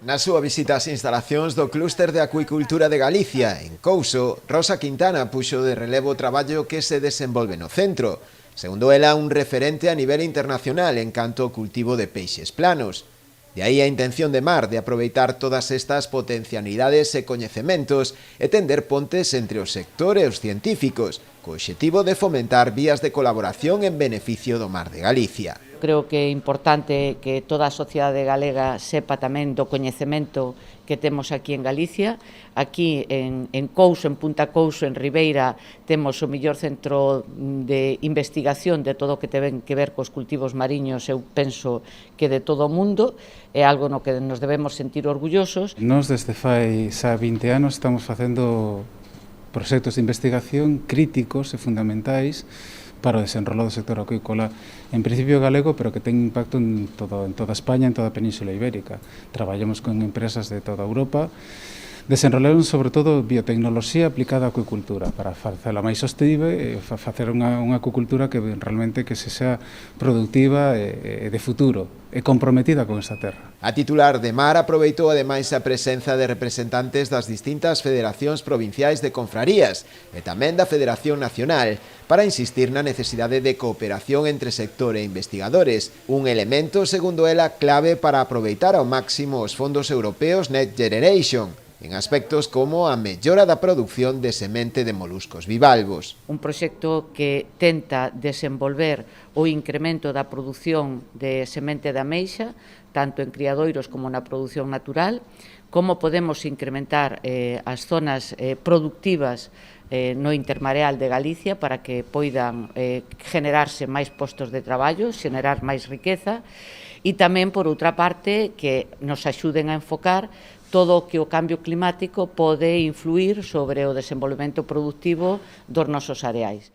Na súa visita ás instalacións do Clúster de Acuicultura de Galicia, en Couso, Rosa Quintana puxo de relevo o traballo que se desenvolve no centro. Segundo ela, un referente a nivel internacional en canto ao cultivo de peixes planos. De aí a intención de Mar de aproveitar todas estas potencialidades e coñecementos e tender pontes entre o sector e os científicos, co obxectivo de fomentar vías de colaboración en beneficio do mar de Galicia. Creo que é importante que toda a sociedade galega sepa tamén do coñecemento que temos aquí en Galicia. Aquí en Couso, en Punta Couso, en Ribeira, temos o mellor centro de investigación de todo o que ten que ver cos cultivos mariños, eu penso que de todo o mundo, é algo no que nos debemos sentir orgullosos. Nós desde fai xa 20 anos estamos facendo proxectos de investigación críticos e fundamentais para o desenrolo do sector acuícola, en principio galego, pero que ten impacto en toda España, en toda a Península Ibérica. Traballamos con empresas de toda Europa, desenrolaron sobre todo biotecnoloxía aplicada á acuicultura para facela máis sostible e facer unha acuicultura que realmente que se xa productiva e de futuro e comprometida con esta terra. A titular de Mar aproveitou ademais a presenza de representantes das distintas federacións provinciais de confrarías e tamén da Federación Nacional para insistir na necesidade de cooperación entre sector e investigadores, un elemento, segundo ela, clave para aproveitar ao máximo os fondos europeos Next Generation, en aspectos como a mellora da produción de semente de moluscos bivalvos. Un proxecto que tenta desenvolver o incremento da produción de semente de ameixa, tanto en criadoiros como na produción natural, como podemos incrementar as zonas productivas no intermareal de Galicia para que poidan generarse máis postos de traballo, xenerar máis riqueza, e tamén, por outra parte, que nos axuden a enfocar todo o que o cambio climático pode influir sobre o desenvolvemento productivo dos nosos areais.